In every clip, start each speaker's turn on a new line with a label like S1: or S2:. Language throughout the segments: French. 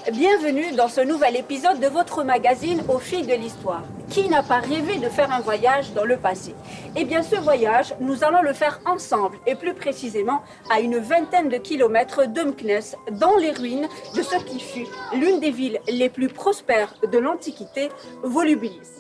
S1: Bienvenue dans ce nouvel épisode de votre magazine Au fil de l'histoire. Qui n'a pas rêvé de faire un voyage dans le passé? Eh bien ce voyage, nous allons le faire ensemble et plus précisément à une vingtaine de kilomètres de Meknès, dans les ruines de ce qui fut l'une des villes les plus prospères de l'Antiquité, Volubilis.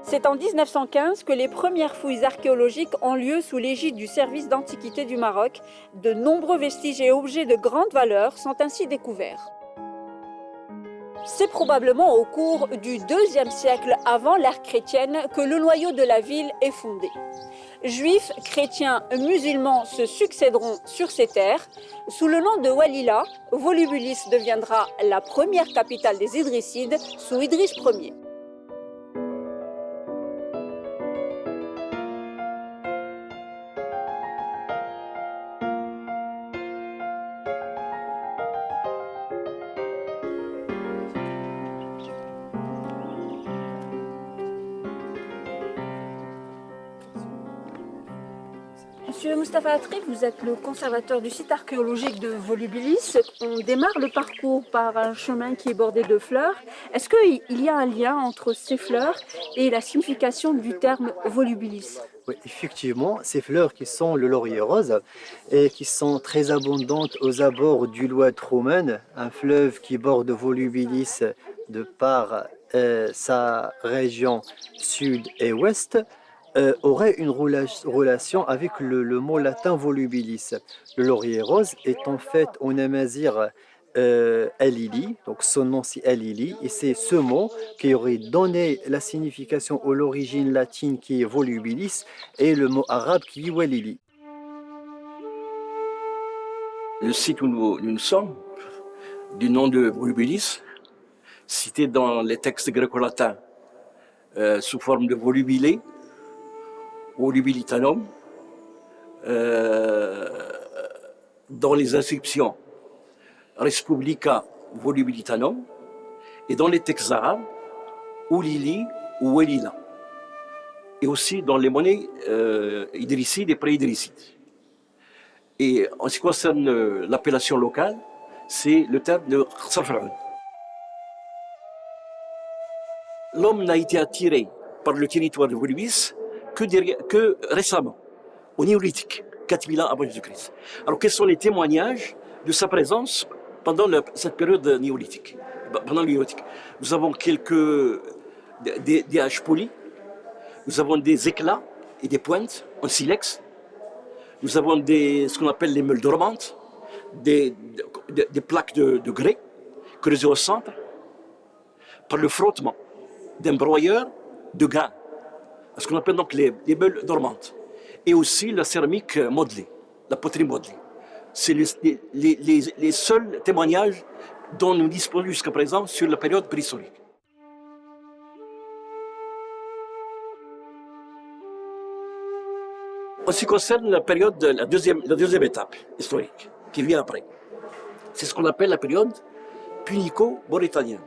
S1: C'est en 1915 que les premières fouilles archéologiques ont lieu sous l'égide du service d'Antiquité du Maroc. De nombreux vestiges et objets de grande valeur sont ainsi découverts. C'est probablement au cours du IIe siècle avant l'ère chrétienne que le noyau de la ville est fondé. Juifs, chrétiens, musulmans se succéderont sur ces terres. Sous le nom de Walila, Volubilis deviendra la première capitale des Idrissides sous Idriss Ier. Monsieur Moustapha Atrif, vous êtes le conservateur du site archéologique de Volubilis. On démarre le parcours par un chemin qui est bordé de fleurs. Est-ce qu'il y a un lien entre ces fleurs et la signification du terme Volubilis?
S2: Oui, effectivement, ces fleurs qui sont le laurier rose et qui sont très abondantes aux abords du Loire romaine, un fleuve qui borde Volubilis de par sa région sud et ouest, aurait une relation avec le mot latin volubilis. Le laurier rose est en fait en amazigh Alili, donc son nom c'est Alili, et c'est ce mot qui aurait donné la signification ou l'origine latine qui est volubilis et le mot arabe qui est walili.
S3: Le site où nous sommes, du nom de Volubilis, cité dans les textes gréco-latins sous forme de volubile, Volubilitanum, dans les inscriptions Respublica Volubilitanum, et dans les textes arabes, Oulili ou Welila, et aussi dans les monnaies idrissides et pré-idrissides. Et en ce qui concerne l'appellation locale, c'est le terme de Safran. L'homme n'a été attiré par le territoire de Volubilis que récemment, au néolithique, 4000 ans avant Jésus-Christ. Alors quels sont les témoignages de sa présence pendant cette période néolithique? Pendant le néolithique, nous avons des haches polies, nous avons des éclats et des pointes en silex, nous avons ce qu'on appelle les meules dormantes, des plaques de grès creusées au centre par le frottement d'un broyeur de grains, ce qu'on appelle donc les meules dormantes, et aussi la céramique modelée, la poterie modelée. C'est les seuls témoignages dont nous disposons jusqu'à présent sur la période préhistorique. En ce qui concerne la période, la deuxième étape historique, qui vient après, c'est ce qu'on appelle la période punico-mauritanienne.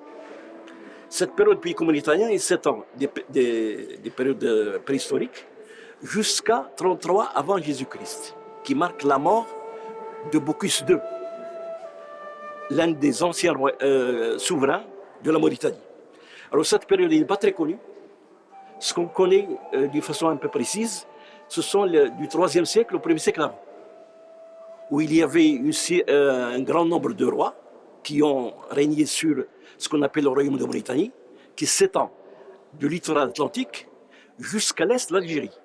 S3: Cette période punico-mauritanienne est 7 ans des périodes préhistoriques jusqu'à 33 avant Jésus-Christ, qui marque la mort de Bocchus II, l'un des anciens souverains de la Mauritanie. Alors cette période n'est pas très connue. Ce qu'on connaît d'une façon un peu précise, ce sont du IIIe siècle au 1er siècle avant, où il y avait un grand nombre de rois qui ont régné sur ce qu'on appelle le royaume de Mauritanie, qui s'étend du littoral atlantique jusqu'à l'est de l'Algérie.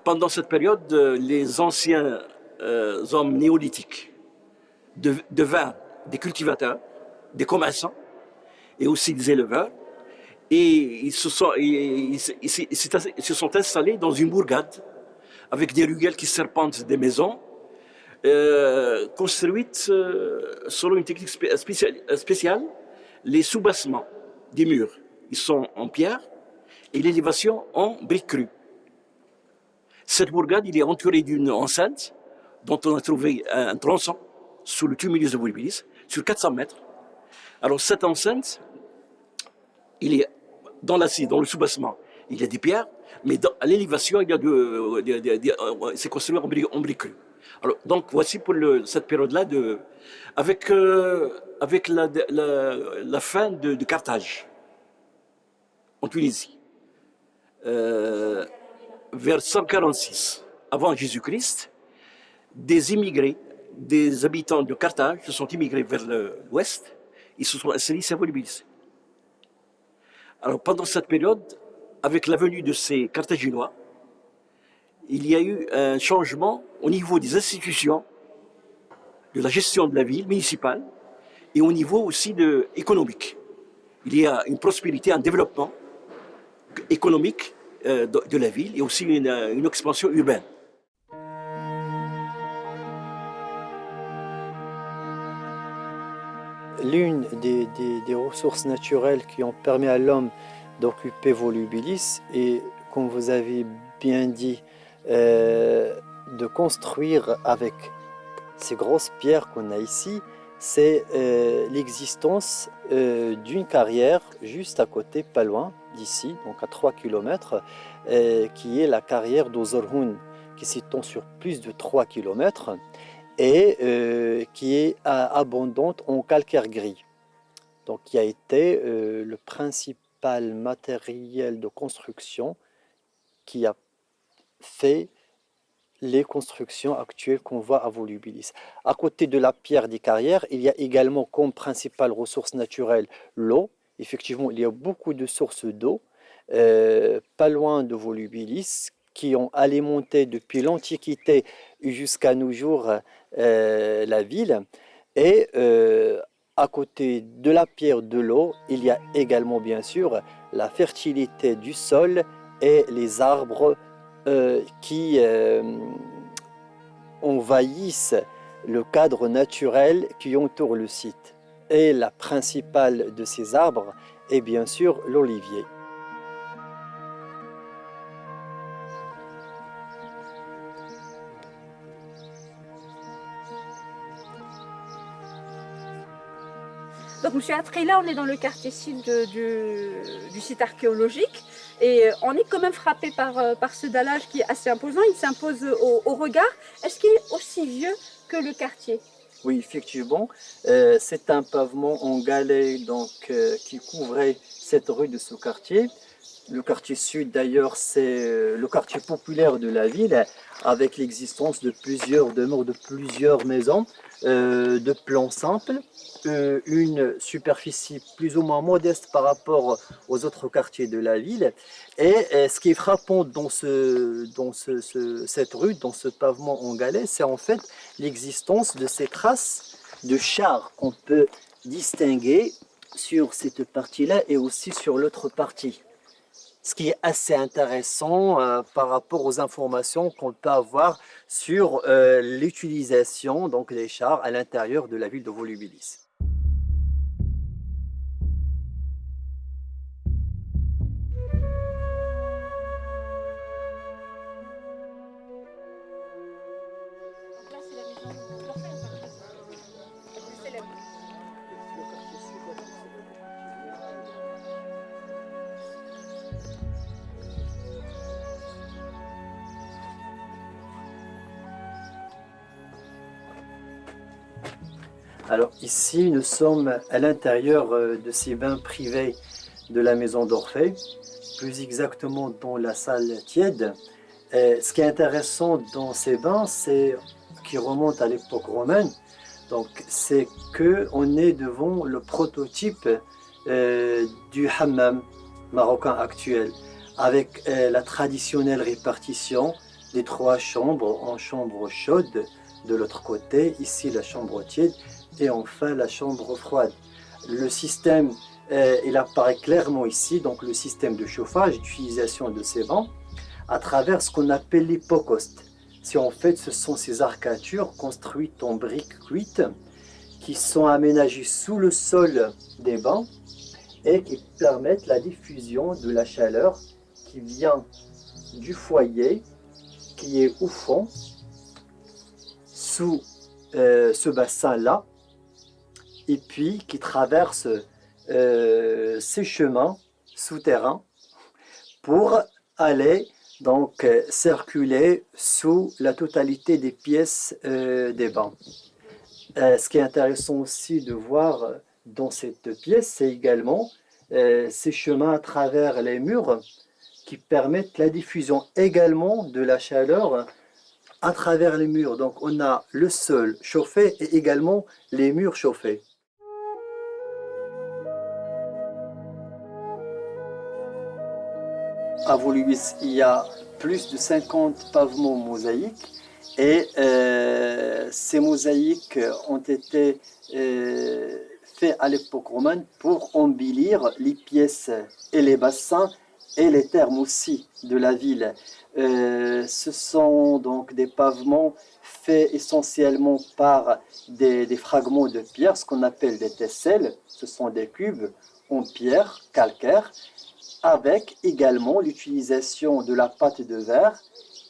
S3: Pendant cette période, les anciens hommes néolithiques devinrent des cultivateurs, des commerçants et aussi des éleveurs, et ils se sont installés dans une bourgade avec des ruelles qui serpentent des maisons construites selon une technique spéciale. Les soubassements des murs, ils sont en pierre et l'élévation en briques crues. Cette bourgade, il est entourée d'une enceinte dont on a trouvé un tronçon sous le tumulus de Volubilis, sur 400 mètres. Alors cette enceinte, il est dans le soubassement, il y a des pierres, Mais à l'élévation, il y a c'est construit en briques crues. Alors, donc, voici pour cette période-là, avec la fin de Carthage, en Tunisie, euh, vers 146 avant Jésus-Christ, des immigrés, des habitants de Carthage se sont immigrés vers l'ouest, ils se sont installés à Volubilis. Alors, pendant cette période, avec la venue de ces Carthaginois, il y a eu un changement au niveau des institutions, de la gestion de la ville municipale et au niveau aussi économique. Il y a une prospérité, un développement économique de la ville et aussi une expansion urbaine.
S2: L'une des ressources naturelles qui ont permis à l'homme d'occuper Volubilis et, comme vous avez bien dit, de construire avec ces grosses pierres qu'on a ici, c'est l'existence d'une carrière juste à côté, pas loin d'ici, donc à 3 km, qui est la carrière d'Ozorhoun, qui s'étend sur plus de 3 km et qui est abondante en calcaire gris. Donc, qui a été le principal matériel de construction qui a fait les constructions actuelles qu'on voit à Volubilis. À côté de la pierre des carrières, il y a également comme principale ressource naturelle l'eau. Effectivement, il y a beaucoup de sources d'eau, pas loin de Volubilis, qui ont alimenté depuis l'Antiquité jusqu'à nos jours la ville. Et à côté de la pierre, de l'eau, il y a également bien sûr la fertilité du sol et les arbres qui envahissent le cadre naturel qui entoure le site. Et la principale de ces arbres est bien sûr l'olivier.
S1: Donc, Monsieur Attré, là, on est dans le quartier sud du site archéologique et on est quand même frappé par ce dallage qui est assez imposant. Il s'impose au regard. Est-ce qu'il est aussi vieux que le quartier?
S2: Oui, effectivement, c'est un pavement en galets donc, qui couvrait cette rue de ce quartier. Le quartier sud, d'ailleurs, c'est le quartier populaire de la ville, avec l'existence de plusieurs demeures, de plusieurs maisons, de plans simples, une superficie plus ou moins modeste par rapport aux autres quartiers de la ville. Et ce qui est frappant dans cette rue, dans ce pavement en galets, c'est en fait l'existence de ces traces de chars qu'on peut distinguer sur cette partie-là et aussi sur l'autre partie. Ce qui est assez intéressant par rapport aux informations qu'on peut avoir sur l'utilisation donc des chars à l'intérieur de la ville de Volubilis. Alors ici, nous sommes à l'intérieur de ces bains privés de la maison d'Orphée, plus exactement dans la salle tiède. Ce qui est intéressant dans ces bains, c'est qui remonte à l'époque romaine, donc c'est qu'on est devant le prototype du hammam marocain actuel, avec la traditionnelle répartition des 3 chambres en chambre chaude de l'autre côté, ici la chambre tiède, et enfin la chambre froide. Le système, il apparaît clairement ici, donc le système de chauffage, d'utilisation de ces vents, à travers ce qu'on appelle l'hypocauste. C'est en fait, ce sont ces arcatures construites en briques cuites qui sont aménagées sous le sol des bancs et qui permettent la diffusion de la chaleur qui vient du foyer, qui est au fond, sous ce bassin-là, et puis qui traverse ces chemins souterrains pour allaient donc circuler sous la totalité des pièces des bains. Ce qui est intéressant aussi de voir dans cette pièce, c'est également ces chemins à travers les murs qui permettent la diffusion également de la chaleur à travers les murs. Donc on a le sol chauffé et également les murs chauffés. À Volubilis, il y a plus de 50 pavements mosaïques et ces mosaïques ont été faits à l'époque romaine pour embellir les pièces et les bassins et les thermes aussi de la ville. Ce sont donc des pavements faits essentiellement par des fragments de pierre, ce qu'on appelle des tesselles. Ce sont des cubes en pierre calcaire, avec également l'utilisation de la pâte de verre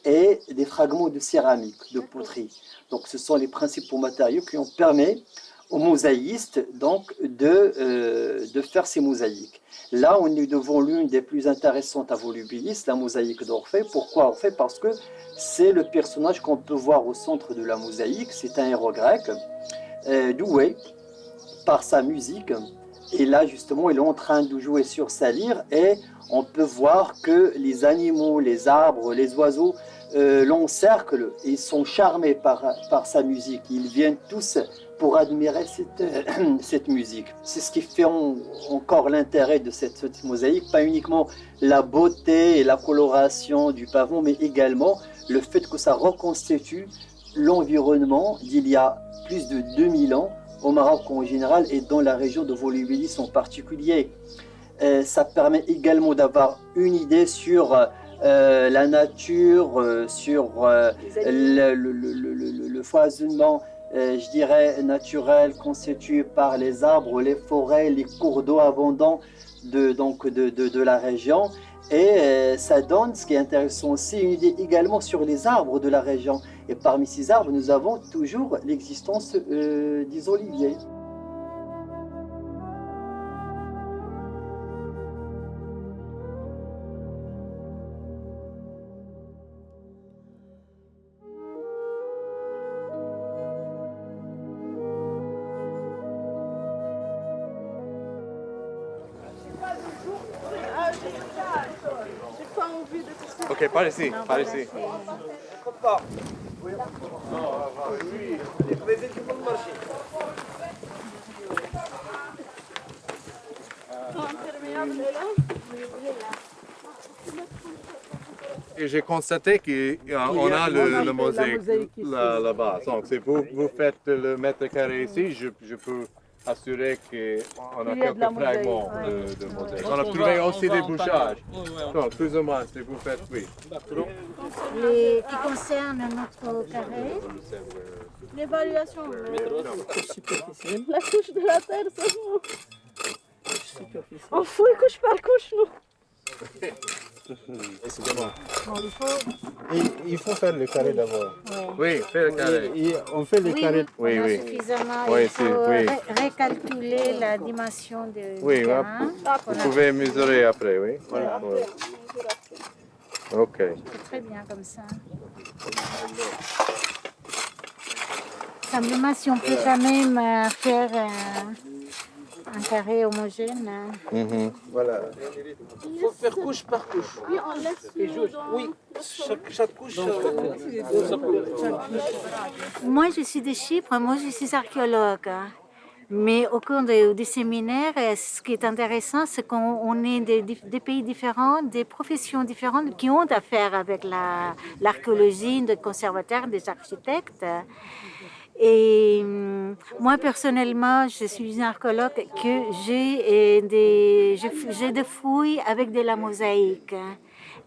S2: et des fragments de céramique, de poterie. Donc ce sont les principaux matériaux qui ont permis aux mosaïstes donc, de faire ces mosaïques. Là, on est devant l'une des plus intéressantes à Volubilis, la mosaïque d'Orphée. Pourquoi Orphée? Parce que c'est le personnage qu'on peut voir au centre de la mosaïque. C'est un héros grec, doué par sa musique. Et là, justement, il est en train de jouer sur sa lyre et on peut voir que les animaux, les arbres, les oiseaux l'encerclent. Ils sont charmés par sa musique. Ils viennent tous pour admirer cette musique. C'est ce qui fait encore l'intérêt de cette mosaïque, pas uniquement la beauté et la coloration du pavillon, mais également le fait que ça reconstitue l'environnement d'il y a plus de 2000 ans au Maroc en général et dans la région de Volubilis en particulier. Ça permet également d'avoir une idée sur la nature, sur le foisonnement, je dirais, naturel constitué par les arbres, les forêts, les cours d'eau abondants de la région. Et ça donne, ce qui est intéressant aussi, une idée également sur les arbres de la région. Et parmi ces arbres, nous avons toujours l'existence des oliviers.
S4: Ok, par ici, par ici. Et j'ai constaté qu'on a le mosaïque là-bas. Donc, si vous faites le mètre carré ici, je peux assurer qu'on a quelques fragments de mosaïque. On a trouvé aussi des bouchages. Donc, plus ou moins, si vous faites, oui.
S5: Qui concerne notre carré, l'évaluation, la couche de la terre seulement. On fouille couche par couche, nous.
S4: Il faut faire le carré d'abord. Oui, faire le carré. On fait le carré.
S5: Oui, oui. Suffisamment. Il faut récalculer la dimension de terrain.
S4: Vous pouvez mesurer après, oui.
S5: Voilà.
S4: Ok.
S5: C'est très bien comme ça. Simplement, si on peut quand même faire un carré homogène.
S4: Voilà.
S6: Il faut faire couche par couche.
S5: Oui, on laisse.
S6: Oui, chaque couche.
S5: Moi, je suis de Chypre, moi, je suis archéologue. Mais au cours du séminaire, ce qui est intéressant, c'est qu'on est des pays différents, des professions différentes qui ont affaire avec l'archéologie, des conservateurs, des architectes. Et moi, personnellement, je suis une archéologue que j'ai des fouilles avec de la mosaïque.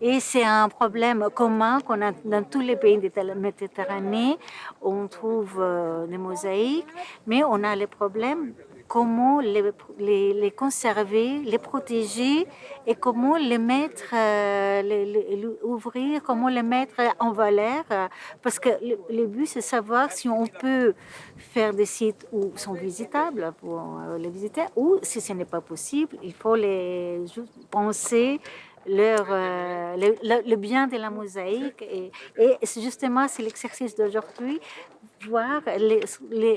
S5: Et c'est un problème commun qu'on a dans tous les pays de la Méditerranée. On trouve des mosaïques, mais on a le problème comment les conserver, les protéger et comment les mettre, ouvrir, comment les mettre en valeur. Parce que le but, c'est de savoir si on peut faire des sites où sont visitables pour les visiter ou si ce n'est pas possible, il faut les penser le bien de la mosaïque. Et justement, c'est l'exercice d'aujourd'hui, voir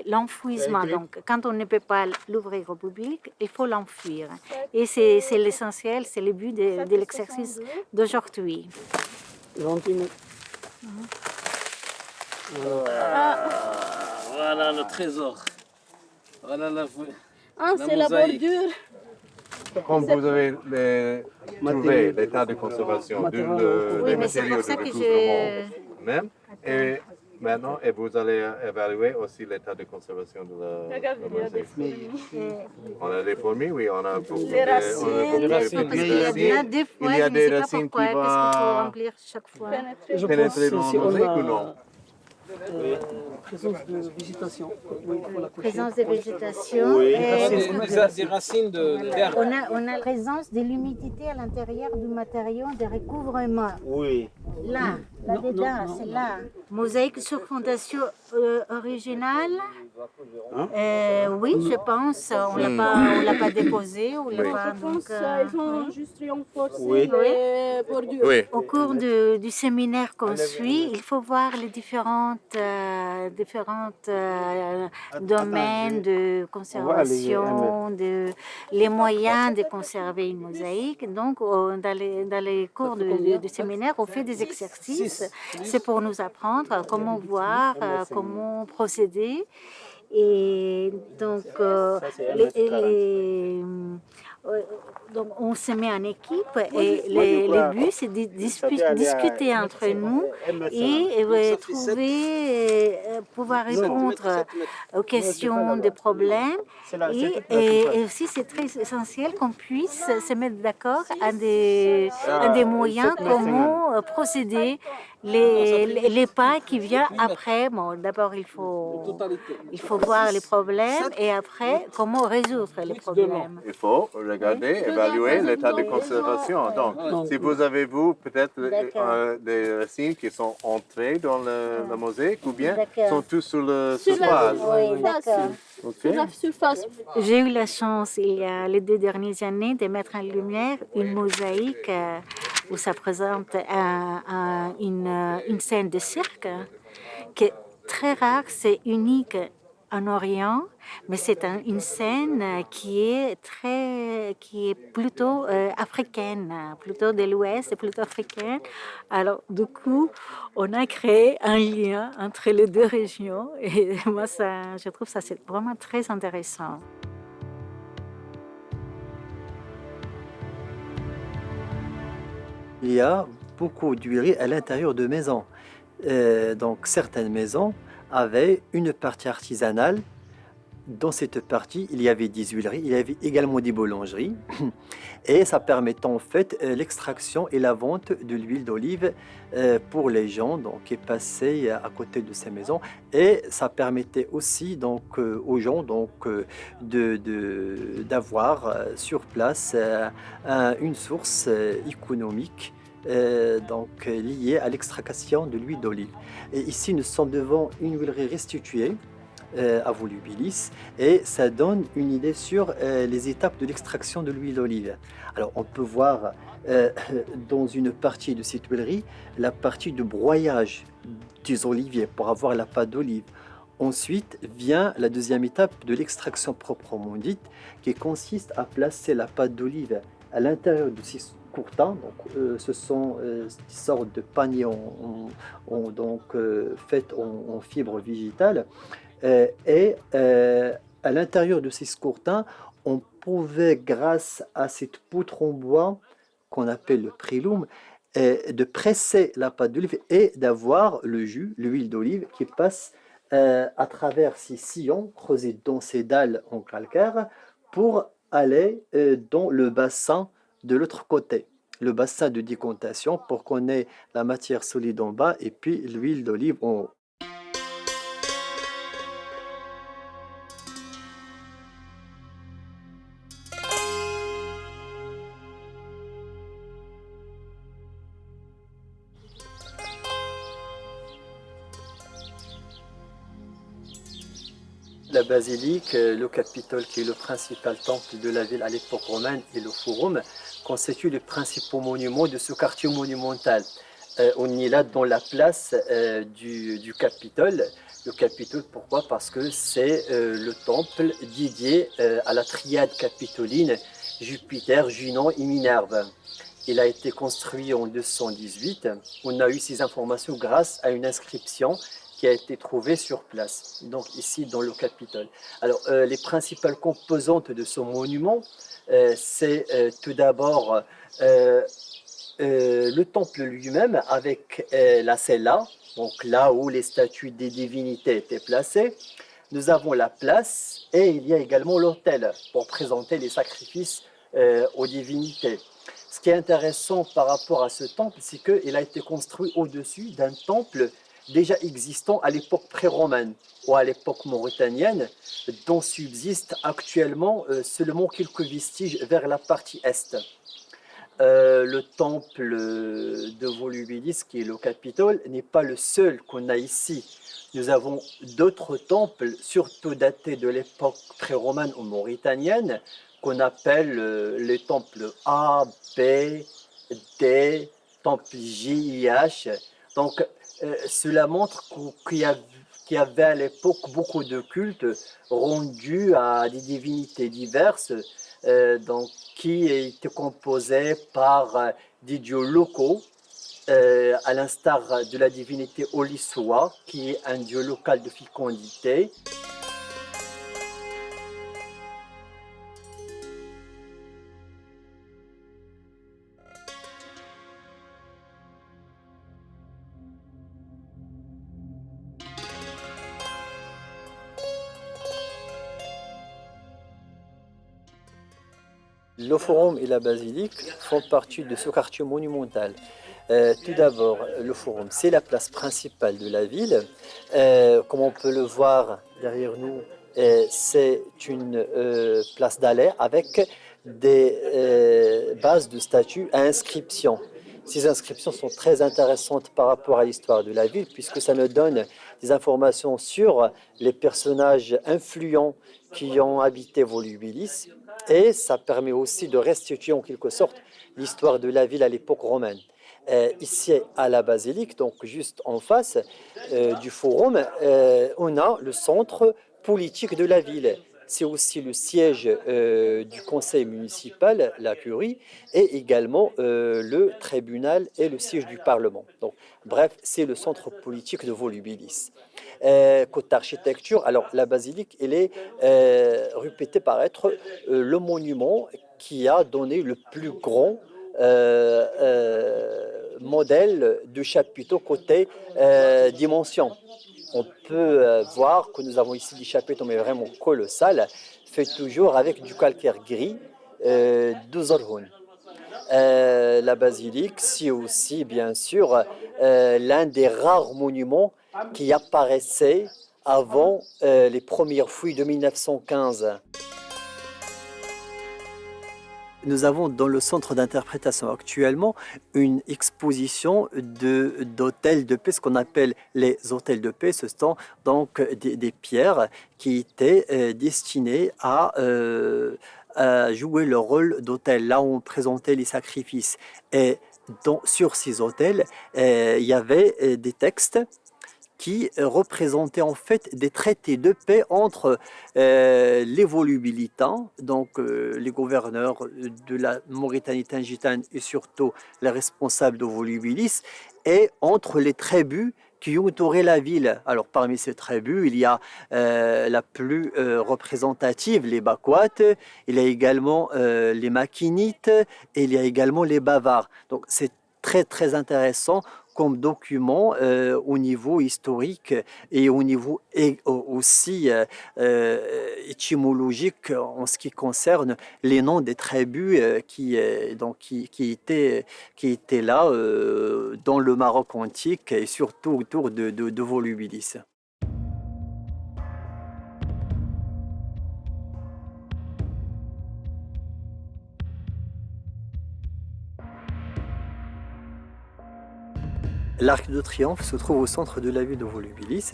S5: l'enfouissement. Donc, quand on ne peut pas l'ouvrir au public, il faut l'enfuir. Et c'est l'essentiel, c'est le but de l'exercice d'aujourd'hui.
S6: Voilà le trésor. Voilà la
S7: c'est la bordure.
S4: Comme vous avez trouvé l'état de conservation des matériaux de recouvrement même, et maintenant, et vous allez évaluer aussi l'état de conservation de la mosaïque. On a des fourmis, oui, on a beaucoup
S7: Les racines.
S4: de
S5: Parce qu'il y a des fois,
S4: Il y a
S5: je ne
S4: des
S5: sais pas
S4: racines
S5: pourquoi,
S4: qui
S5: qu'est-ce qu'il faut
S4: vont
S5: remplir chaque fois.
S4: pénétrer dans la mosaïque ou non?
S6: présence de végétation.
S5: Présence de végétation.
S6: Des racines d'herbe.
S5: On a présence de l'humidité à l'intérieur du matériau de recouvrement.
S6: Oui.
S5: Là, là-dedans, c'est là. Mosaïque sur fondation originale. Oui, je pense. On l'a pas déposé. On l'a pas, donc,
S7: Ils ont juste renforcé
S6: Oui.
S7: les bordures.
S4: Oui.
S5: au cours du séminaire qu'on suit, il faut voir les différents domaines de conservation, les moyens de conserver une mosaïque. Donc, dans les cours du séminaire, on fait des exercices. C'est pour nous apprendre comment voir, comment procéder. Et donc, donc, on se met en équipe et le but, c'est de discuter entre nous et trouver, pouvoir répondre aux questions, des problèmes. Et aussi, c'est très essentiel qu'on puisse se mettre d'accord à des moyens, comment procéder, les pas qui viennent après. Bon, d'abord, il faut voir les problèmes et après, comment résoudre les problèmes.
S4: Il faut regarder, évaluer l'état de conservation. Donc, si vous avez peut-être des racines qui sont entrées dans la mosaïque ou bien sont tous sur la surface.
S5: Oui, d'accord.
S7: Sur la surface.
S5: J'ai eu la chance, il y a les 2 dernières années, de mettre en lumière une mosaïque où ça présente une scène de cirque qui est très rare, c'est unique en Orient, mais c'est une scène qui est plutôt africaine, plutôt de l'Ouest, plutôt africaine. Alors, du coup, on a créé un lien entre les 2 régions et moi, je trouve ça c'est vraiment très intéressant.
S2: Il y a beaucoup d'huileries à l'intérieur de maisons. Donc certaines maisons avaient une partie artisanale. Dans cette partie, il y avait des huileries, il y avait également des boulangeries. Et ça permettait en fait l'extraction et la vente de l'huile d'olive pour les gens donc, qui passaient à côté de ces maisons. Et ça permettait aussi donc, aux gens donc, d'avoir sur place une source économique donc liée à l'extraction de l'huile d'olive. Et ici, nous sommes devant une huilerie restituée à volubilis et ça donne une idée sur les étapes de l'extraction de l'huile d'olive. Alors on peut voir dans une partie de cette huilerie la partie de broyage des oliviers pour avoir la pâte d'olive. Ensuite vient la deuxième étape de l'extraction proprement dite qui consiste à placer la pâte d'olive à l'intérieur de ces courtins. Donc, ce sont des sortes de paniers faits en fibres végétales. À l'intérieur de ces scourtins, on pouvait, grâce à cette poutre en bois qu'on appelle le prélum, de presser la pâte d'olive et d'avoir le jus, l'huile d'olive qui passe à travers ces sillons creusés dans ces dalles en calcaire pour aller dans le bassin de l'autre côté, le bassin de décantation pour qu'on ait la matière solide en bas et puis l'huile d'olive en haut. La basilique, le Capitole, qui est le principal temple de la ville à l'époque romaine, et le Forum, constituent les principaux monuments de ce quartier monumental. On est là dans la place du Capitole. Le Capitole, pourquoi? Parce que c'est le temple dédié à la triade capitoline, Jupiter, Junon et Minerve. Il a été construit en 218. On a eu ces informations grâce à une inscription qui a été trouvée sur place, donc ici dans le Capitole. Alors, les principales composantes de ce monument, c'est tout d'abord le temple lui-même avec la cella, donc là où les statues des divinités étaient placées. Nous avons la place et il y a également l'autel pour présenter les sacrifices aux divinités. Ce qui est intéressant par rapport à ce temple, c'est qu'il a été construit au-dessus d'un temple déjà existant à l'époque pré-romaine ou à l'époque mauritanienne, dont subsistent actuellement seulement quelques vestiges vers la partie est. Le temple de Volubilis, qui est le Capitole, n'est pas le seul qu'on a ici. Nous avons d'autres temples, surtout datés de l'époque pré-romaine ou mauritanienne, qu'on appelle les temples A, B, D, temple J, H. Donc, cela montre qu'il y avait à l'époque beaucoup de cultes rendus à des divinités diverses, donc, qui étaient composés par des dieux locaux, à l'instar de la divinité Olissoa, qui est un dieu local de fécondité. Le forum et la basilique font partie de ce quartier monumental. Tout d'abord, le forum, c'est la place principale de la ville. Comme on peut le voir derrière nous, c'est une place d'allée avec des bases de statues à inscription. Ces inscriptions sont très intéressantes par rapport à l'histoire de la ville, puisque ça nous donne des informations sur les personnages influents qui ont habité Volubilis, et ça permet aussi de restituer en quelque sorte l'histoire de la ville à l'époque romaine. Ici à la basilique, donc juste en face du forum, on a le centre politique de la ville. C'est aussi le siège du conseil municipal, la curie, et également le tribunal et le siège du Parlement. Donc, bref, c'est le centre politique de Volubilis. Côté architecture, alors la basilique, elle est réputée par être le monument qui a donné le plus grand modèle de chapiteau côté dimension. On peut voir que nous avons ici des chapiteaux, mais vraiment colossales, faits toujours avec du calcaire gris d'Uzurhun. La basilique, c'est aussi, bien sûr, l'un des rares monuments qui apparaissait avant les premières fouilles de 1915. Nous avons dans le centre d'interprétation actuellement une exposition d'hôtels de paix, ce qu'on appelle les hôtels de paix. Ce sont donc des pierres qui étaient destinées à jouer le rôle d'hôtel, là où on présentait les sacrifices. Et sur ces hôtels, il y avait des textes qui représentaient en fait des traités de paix entre les volubilitans, donc les gouverneurs de la Mauritanie tingitane et surtout les responsables de Volubilis, et entre les tribus qui entouraient la ville. Alors parmi ces tribus, il y a la plus représentative, les Bakouates, il y a également les Makinites, et il y a également les Bavars. Donc c'est très très intéressant comme document au niveau historique et au niveau aussi étymologique en ce qui concerne les noms des tribus qui étaient là dans le Maroc antique et surtout autour de Volubilis. L'Arc de Triomphe se trouve au centre de la ville de Volubilis.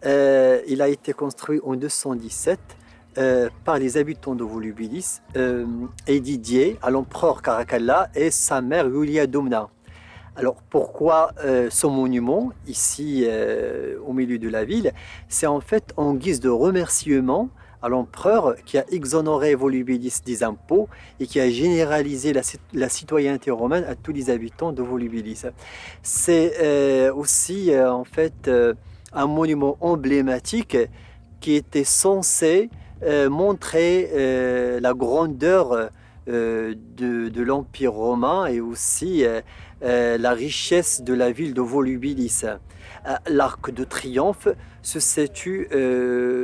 S2: Il a été construit en 217 par les habitants de Volubilis et dédié à l'empereur Caracalla et sa mère Iulia Domna. Alors pourquoi ce monument ici au milieu de la ville? C'est en fait en guise de remerciement à l'empereur qui a exonéré Volubilis des impôts et qui a généralisé la citoyenneté romaine à tous les habitants de Volubilis. C'est aussi en fait un monument emblématique qui était censé montrer la grandeur de l'Empire romain et aussi la richesse de la ville de Volubilis. L'Arc de Triomphe se situe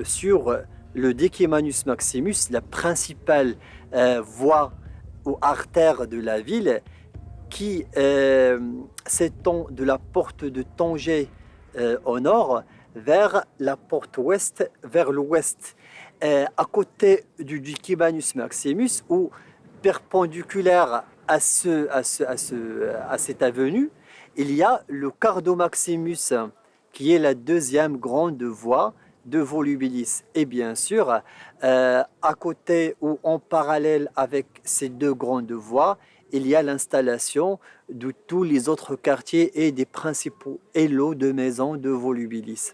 S2: sur le Decimanus Maximus, la principale voie ou artère de la ville qui s'étend de la porte de Tanger au nord vers la porte ouest, vers l'ouest. À côté du Decimanus Maximus, ou perpendiculaire à cette avenue, il y a le Cardo Maximus, qui est la deuxième grande voie de Volubilis. Et bien sûr, à côté ou en parallèle avec ces deux grandes voies, il y a l'installation de tous les autres quartiers et des principaux élos de maisons de Volubilis.